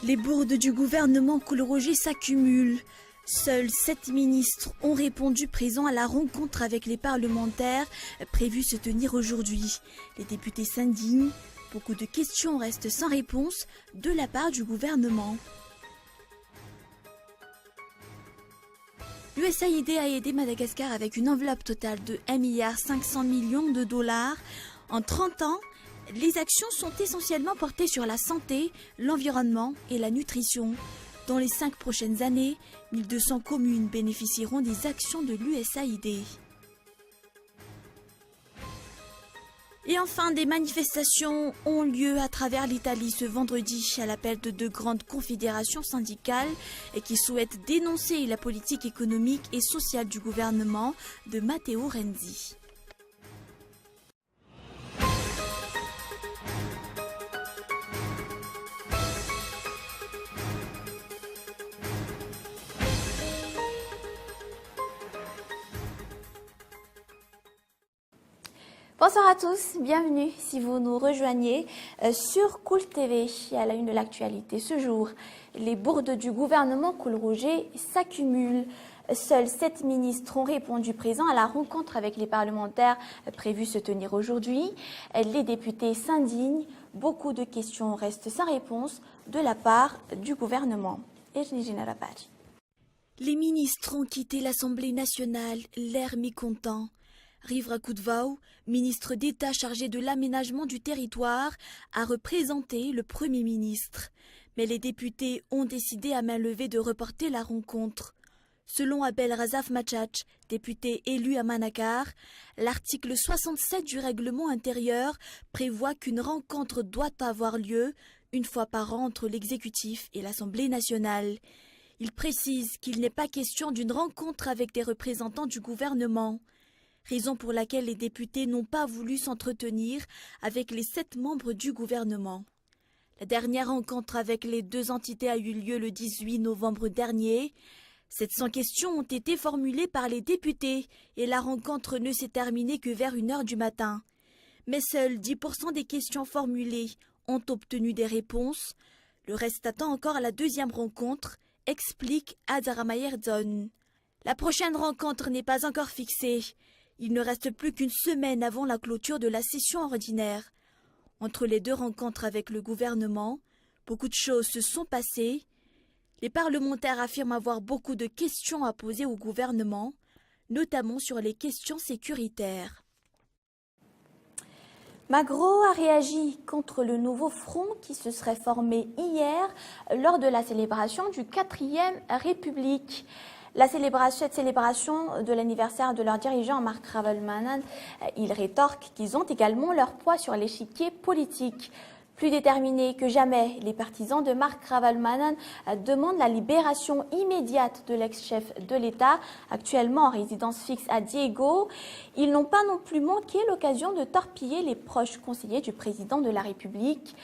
Les bourdes du gouvernement Coul-Roger s'accumulent. Seuls 7 ministres ont répondu présents à la rencontre avec les parlementaires prévue se tenir aujourd'hui. Les députés s'indignent. Beaucoup de questions restent sans réponse de la part du gouvernement. L'USAID a aidé Madagascar avec une enveloppe totale de 1,5 milliard de dollars. En 30 ans, les actions sont essentiellement portées sur la santé, l'environnement et la nutrition. Dans les 5 prochaines années, 1200 communes bénéficieront des actions de l'USAID. Et enfin, des manifestations ont lieu à travers l'Italie ce vendredi à l'appel de 2 grandes confédérations syndicales qui souhaitent dénoncer la politique économique et sociale du gouvernement de Matteo Renzi. Bonsoir à tous, bienvenue si vous nous rejoignez sur Cool TV. À la une de l'actualité ce jour, les bourdes du gouvernement Coul-Roger s'accumulent. Seuls 7 ministres ont répondu présents à la rencontre avec les parlementaires prévue se tenir aujourd'hui. Les députés s'indignent. Beaucoup de questions restent sans réponse de la part du gouvernement. Les ministres ont quitté l'Assemblée nationale, l'air mécontent. Rivra Koudvao, ministre d'État chargé de l'aménagement du territoire, a représenté le Premier ministre. Mais les députés ont décidé à main levée de reporter la rencontre. Selon Abel Razaf Machach, député élu à Manakar, l'article 67 du règlement intérieur prévoit qu'une rencontre doit avoir lieu une fois par an entre l'exécutif et l'Assemblée nationale. Il précise qu'il n'est pas question d'une rencontre avec des représentants du gouvernement. Raison pour laquelle les députés n'ont pas voulu s'entretenir avec les 7 membres du gouvernement. La dernière rencontre avec les 2 entités a eu lieu le 18 novembre dernier. 700 questions ont été formulées par les députés et la rencontre ne s'est terminée que vers 1h du matin. Mais seuls 10% des questions formulées ont obtenu des réponses. Le reste attend encore la 2e rencontre, explique Azara Mayerzon. La prochaine rencontre n'est pas encore fixée. Il ne reste plus qu'une semaine avant la clôture de la session ordinaire. Entre les 2 rencontres avec le gouvernement, beaucoup de choses se sont passées. Les parlementaires affirment avoir beaucoup de questions à poser au gouvernement, notamment sur les questions sécuritaires. Magro a réagi contre le nouveau front qui se serait formé hier lors de la célébration du 4e République. Cette célébration de l'anniversaire de leur dirigeant Marc Ravalomanana, ils rétorquent qu'ils ont également leur poids sur l'échiquier politique. Plus déterminés que jamais, les partisans de Marc Ravalomanana demandent la libération immédiate de l'ex-chef de l'État, actuellement en résidence fixe à Diego. Ils n'ont pas non plus manqué l'occasion de torpiller les proches conseillers du président de la République.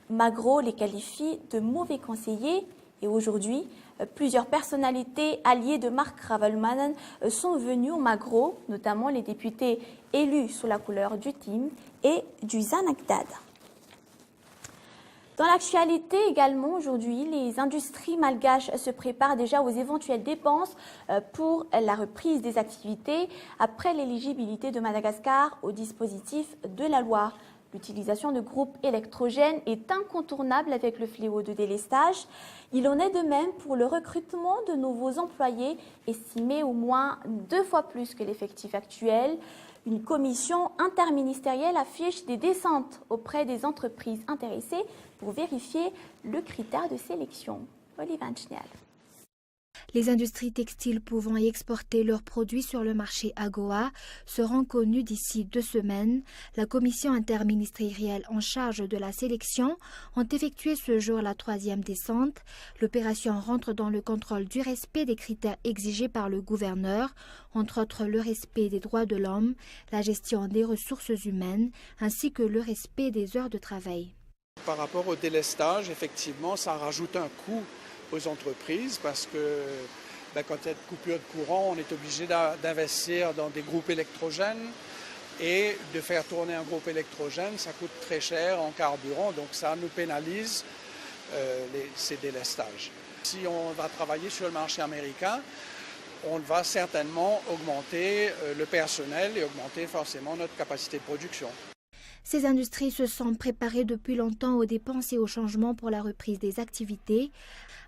Magro les qualifie de mauvais conseillers et aujourd'hui, plusieurs personnalités alliées de Marc Ravalomanana sont venues au Magro, notamment les députés élus sous la couleur du TIM et du Zanagdad. Dans l'actualité également, aujourd'hui, les industries malgaches se préparent déjà aux éventuelles dépenses pour la reprise des activités après l'éligibilité de Madagascar au dispositif de la loi. L'utilisation de groupes électrogènes est incontournable avec le fléau de délestage. Il en est de même pour le recrutement de nouveaux employés, estimé au moins 2 fois plus que l'effectif actuel. Une commission interministérielle affiche des descentes auprès des entreprises intéressées pour vérifier le critère de sélection. Olivier Chnial. Les industries textiles pouvant y exporter leurs produits sur le marché AGOA seront connues d'ici 2 semaines. La commission interministérielle en charge de la sélection ont effectué ce jour la 3e descente. L'opération rentre dans le contrôle du respect des critères exigés par le gouverneur, entre autres le respect des droits de l'homme, la gestion des ressources humaines, ainsi que le respect des heures de travail. Par rapport au délestage, effectivement, ça rajoute un coût aux entreprises parce que quand il y a de coupure de courant, on est obligé d'investir dans des groupes électrogènes et de faire tourner un groupe électrogène, ça coûte très cher en carburant, donc ça nous pénalise ces délestages. Si on va travailler sur le marché américain, on va certainement augmenter le personnel et augmenter forcément notre capacité de production. Ces industries se sont préparées depuis longtemps aux dépenses et aux changements pour la reprise des activités.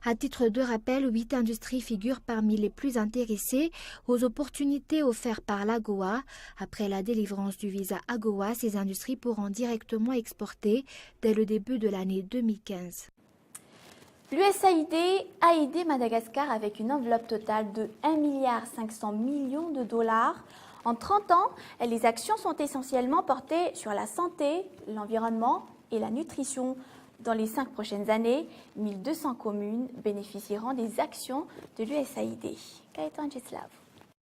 À titre de rappel, 8 industries figurent parmi les plus intéressées aux opportunités offertes par l'AGOA. Après la délivrance du visa AGOA, ces industries pourront directement exporter dès le début de l'année 2015. L'USAID a aidé Madagascar avec une enveloppe totale de 1,5 milliard de dollars. En 30 ans, les actions sont essentiellement portées sur la santé, l'environnement et la nutrition. Dans les 5 prochaines années, 1200 communes bénéficieront des actions de l'USAID. Gaëtan Gislav.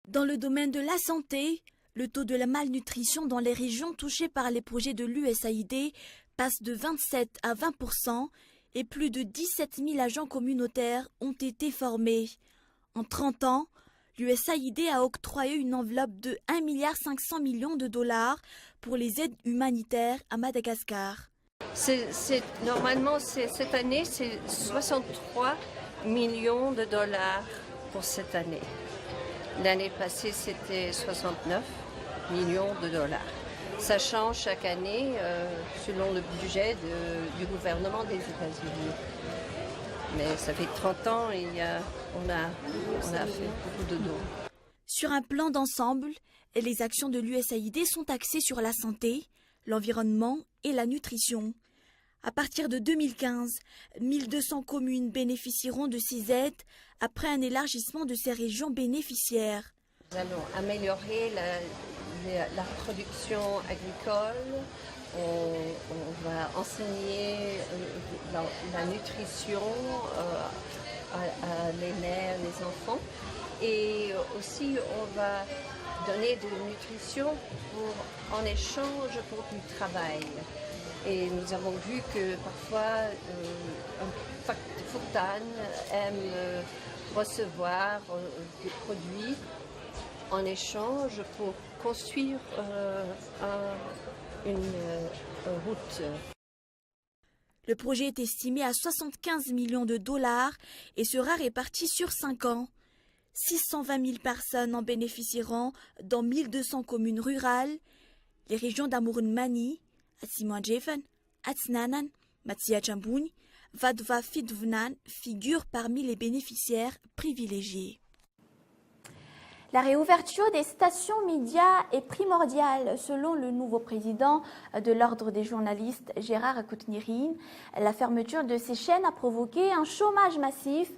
Dans le domaine de la santé, le taux de la malnutrition dans les régions touchées par les projets de l'USAID passe de 27 à 20% et plus de 17 000 agents communautaires ont été formés. En 30 ans, l'USAID a octroyé une enveloppe de 1,5 milliard de dollars pour les aides humanitaires à Madagascar. Normalement, cette année, c'est 63 millions de dollars pour cette année. L'année passée, c'était 69 millions de dollars. Ça change chaque année selon le budget du gouvernement des États-Unis. Mais ça fait 30 ans et on a fait beaucoup de dons. Sur un plan d'ensemble, les actions de l'USAID sont axées sur la santé, l'environnement et la nutrition. À partir de 2015, 1200 communes bénéficieront de ces aides après un élargissement de ces régions bénéficiaires. Nous allons améliorer la production agricole, on va enseigner la nutrition à les mères, les enfants, et aussi on va donner de la nutrition en échange pour du travail. Et nous avons vu que parfois un Fuktan aime recevoir des produits en échange pour construire une route. Le projet est estimé à 75 millions de dollars et sera réparti sur 5 ans. 620 000 personnes en bénéficieront dans 1200 communes rurales. Les régions d'Amurun Mani, Atsimoadjefen, Atsnanan, Matsiachambun, Vadva Fidvnan figurent parmi les bénéficiaires privilégiés. La réouverture des stations médias est primordiale selon le nouveau président de l'Ordre des journalistes, Gérard Koutnirine. La fermeture de ces chaînes a provoqué un chômage massif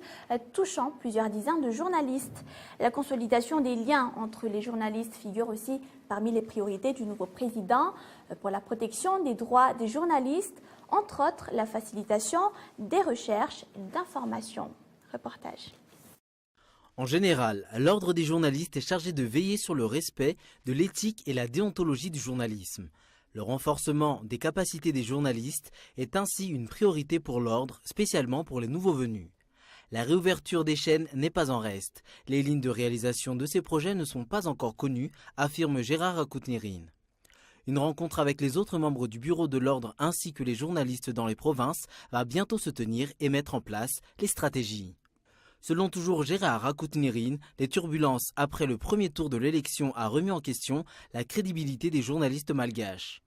touchant plusieurs dizaines de journalistes. La consolidation des liens entre les journalistes figure aussi parmi les priorités du nouveau président pour la protection des droits des journalistes, entre autres la facilitation des recherches d'informations. Reportage. En général, l'Ordre des journalistes est chargé de veiller sur le respect de l'éthique et la déontologie du journalisme. Le renforcement des capacités des journalistes est ainsi une priorité pour l'Ordre, spécialement pour les nouveaux venus. La réouverture des chaînes n'est pas en reste. Les lignes de réalisation de ces projets ne sont pas encore connues, affirme Gérard Koutnirine. Une rencontre avec les autres membres du bureau de l'Ordre ainsi que les journalistes dans les provinces va bientôt se tenir et mettre en place les stratégies. Selon toujours Gérard Koutnirine, les turbulences après le premier tour de l'élection a remis en question la crédibilité des journalistes malgaches.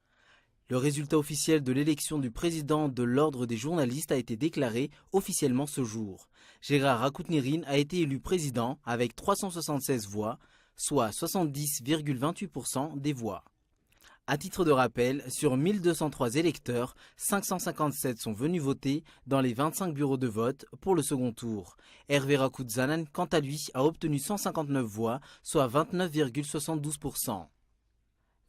Le résultat officiel de l'élection du président de l'Ordre des journalistes a été déclaré officiellement ce jour. Gérard Koutnirine a été élu président avec 376 voix, soit 70,28% des voix. À titre de rappel, sur 1203 électeurs, 557 sont venus voter dans les 25 bureaux de vote pour le second tour. Hervé Rakoudzanan, quant à lui, a obtenu 159 voix, soit 29,72%.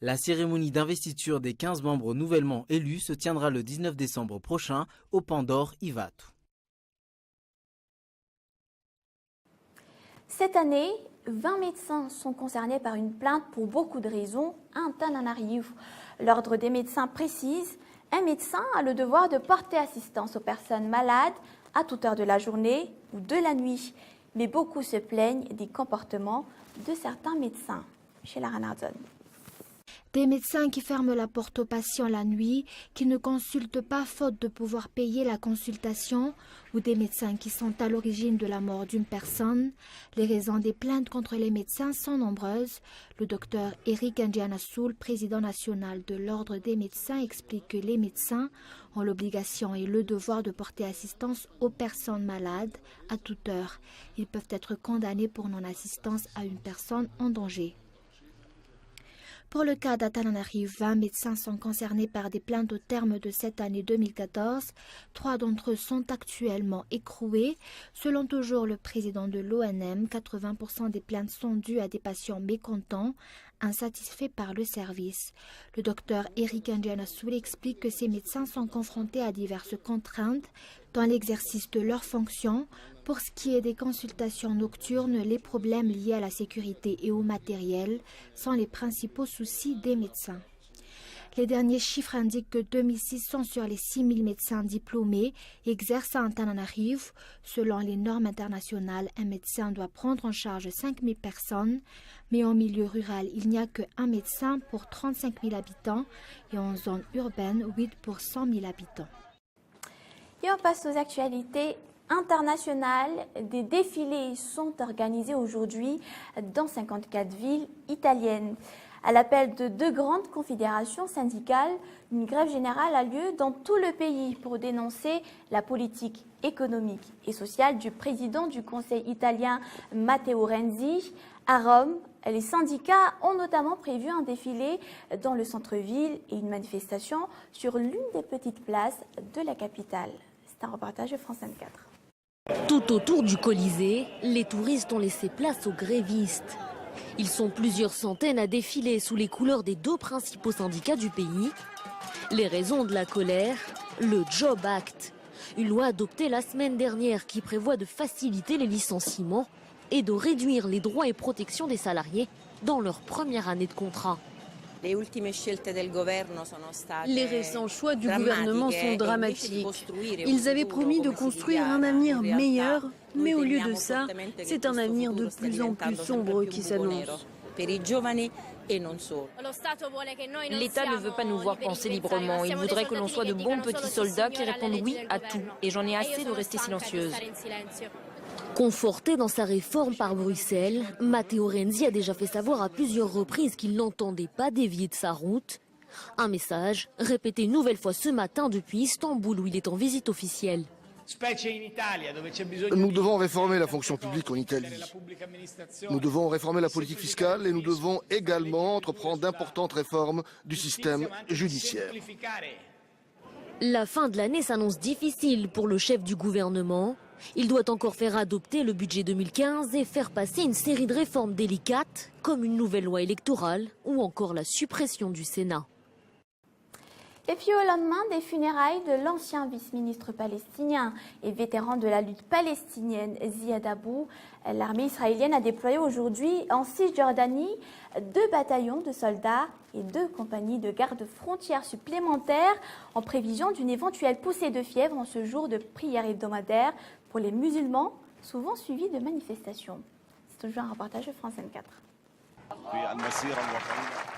La cérémonie d'investiture des 15 membres nouvellement élus se tiendra le 19 décembre prochain au Pandore Ivatu. Cette année, 20 médecins sont concernés par une plainte pour beaucoup de raisons. Un temps en arrive. L'Ordre des médecins précise, un médecin a le devoir de porter assistance aux personnes malades à toute heure de la journée ou de la nuit. Mais beaucoup se plaignent des comportements de certains médecins. Chez la Ranardson. Des médecins qui ferment la porte aux patients la nuit, qui ne consultent pas faute de pouvoir payer la consultation, ou des médecins qui sont à l'origine de la mort d'une personne. Les raisons des plaintes contre les médecins sont nombreuses. Le docteur Eric Ndianasoul, président national de l'Ordre des médecins, explique que les médecins ont l'obligation et le devoir de porter assistance aux personnes malades à toute heure. Ils peuvent être condamnés pour non-assistance à une personne en danger. Pour le cas d'Antananarivo, 20 médecins sont concernés par des plaintes au terme de cette année 2014. 3 d'entre eux sont actuellement écroués. Selon toujours le président de l'ONM, 80% des plaintes sont dues à des patients mécontents, insatisfaits par le service. Le docteur Eric Ndianasoul explique que ces médecins sont confrontés à diverses contraintes dans l'exercice de leurs fonctions. Pour ce qui est des consultations nocturnes, les problèmes liés à la sécurité et au matériel sont les principaux soucis des médecins. Les derniers chiffres indiquent que 2600 sur les 6000 médecins diplômés exercent à Antananarivo. Selon les normes internationales, un médecin doit prendre en charge 5000 personnes, mais en milieu rural, il n'y a qu'un médecin pour 35 000 habitants et en zone urbaine, 8 pour 100 000 habitants. Et on passe aux actualités internationales. Des défilés sont organisés aujourd'hui dans 54 villes italiennes. À l'appel de 2 grandes confédérations syndicales, une grève générale a lieu dans tout le pays pour dénoncer la politique économique et sociale du président du Conseil italien Matteo Renzi. À Rome, les syndicats ont notamment prévu un défilé dans le centre-ville et une manifestation sur l'une des petites places de la capitale. C'est un reportage de France 24. Tout autour du Colisée, les touristes ont laissé place aux grévistes. Ils sont plusieurs centaines à défiler sous les couleurs des 2 principaux syndicats du pays. Les raisons de la colère, le Job Act, une loi adoptée la semaine dernière qui prévoit de faciliter les licenciements et de réduire les droits et protections des salariés dans leur première année de contrat. Les récents choix du gouvernement sont dramatiques. Ils avaient promis de construire un avenir meilleur, mais au lieu de ça, c'est un avenir de plus en plus sombre qui s'annonce. L'État ne veut pas nous voir penser librement. Il voudrait que l'on soit de bons petits soldats qui répondent oui à tout. Et j'en ai assez de rester silencieuse. Conforté dans sa réforme par Bruxelles, Matteo Renzi a déjà fait savoir à plusieurs reprises qu'il n'entendait pas dévier de sa route. Un message répété une nouvelle fois ce matin depuis Istanbul où il est en visite officielle. Nous devons réformer la fonction publique en Italie. Nous devons réformer la politique fiscale et nous devons également entreprendre d'importantes réformes du système judiciaire. La fin de l'année s'annonce difficile pour le chef du gouvernement. Il doit encore faire adopter le budget 2015 et faire passer une série de réformes délicates, comme une nouvelle loi électorale ou encore la suppression du Sénat. Et puis au lendemain des funérailles de l'ancien vice-ministre palestinien et vétéran de la lutte palestinienne Ziad Abou, l'armée israélienne a déployé aujourd'hui en Cisjordanie 2 bataillons de soldats et 2 compagnies de gardes-frontières supplémentaires en prévision d'une éventuelle poussée de fièvre en ce jour de prière hebdomadaire pour les musulmans, souvent suivi de manifestations. C'est toujours un reportage de France 24.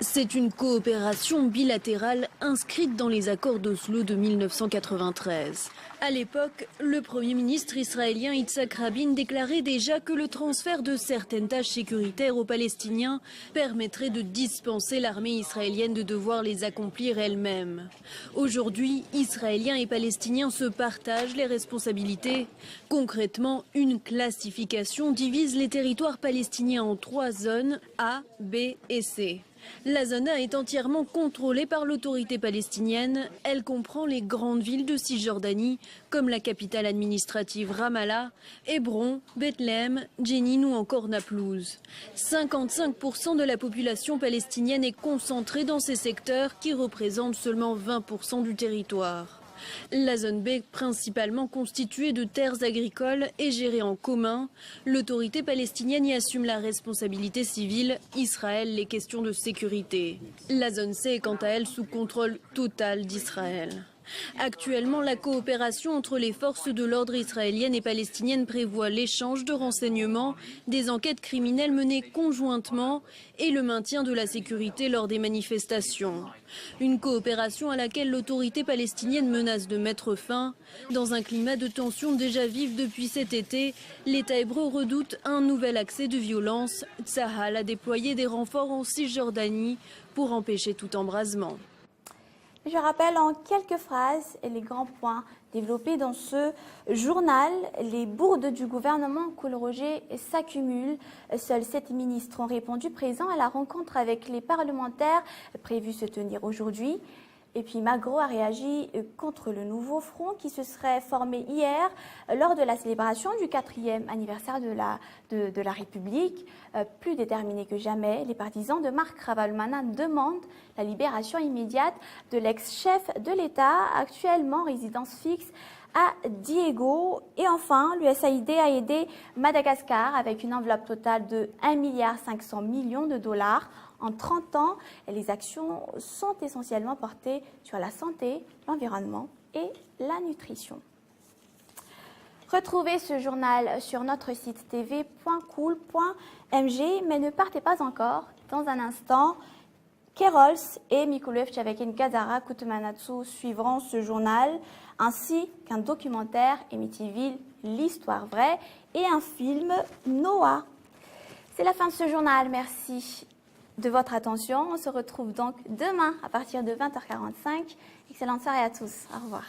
C'est une coopération bilatérale inscrite dans les accords d'Oslo de 1993. À l'époque, le Premier ministre israélien Yitzhak Rabin déclarait déjà que le transfert de certaines tâches sécuritaires aux Palestiniens permettrait de dispenser l'armée israélienne de devoir les accomplir elle-même. Aujourd'hui, Israéliens et Palestiniens se partagent les responsabilités. Concrètement, une classification divise les territoires palestiniens en 3 zones, A, B et C. La zone A est entièrement contrôlée par l'autorité palestinienne. Elle comprend les grandes villes de Cisjordanie, comme la capitale administrative Ramallah, Hébron, Bethléem, Jenin ou encore Naplouse. 55% de la population palestinienne est concentrée dans ces secteurs qui représentent seulement 20% du territoire. La zone B, principalement constituée de terres agricoles et gérée en commun, l'autorité palestinienne y assume la responsabilité civile, Israël les questions de sécurité. La zone C est quant à elle sous contrôle total d'Israël. Actuellement, la coopération entre les forces de l'ordre israéliennes et palestiniennes prévoit l'échange de renseignements, des enquêtes criminelles menées conjointement et le maintien de la sécurité lors des manifestations. Une coopération à laquelle l'autorité palestinienne menace de mettre fin. Dans un climat de tension déjà vive depuis cet été, l'État hébreu redoute un nouvel accès de violence. Tsahal a déployé des renforts en Cisjordanie pour empêcher tout embrasement. Je rappelle en quelques phrases les grands points développés dans ce journal. Les bourdes du gouvernement Kohl-Roger s'accumulent. Seuls 7 ministres ont répondu présents à la rencontre avec les parlementaires prévue se tenir aujourd'hui. Et puis Magro a réagi contre le nouveau front qui se serait formé hier lors de la célébration du 4e anniversaire de la République. Plus déterminés que jamais, les partisans de Marc Ravalomanana demandent la libération immédiate de l'ex-chef de l'État, actuellement résidence fixe à Diego. Et enfin, l'USAID a aidé Madagascar avec une enveloppe totale de 1,5 milliard de dollars. En 30 ans, les actions sont essentiellement portées sur la santé, l'environnement et la nutrition. Retrouvez ce journal sur notre site tv.cool.mg, mais ne partez pas encore. Dans un instant, Kerols et Mikulev Tchavekin Gazara Kutumanatsu suivront ce journal, ainsi qu'un documentaire Amityville, l'histoire vraie, et un film Noah. C'est la fin de ce journal. Merci de votre attention. On se retrouve donc demain à partir de 20h45. Excellente soirée à tous. Au revoir.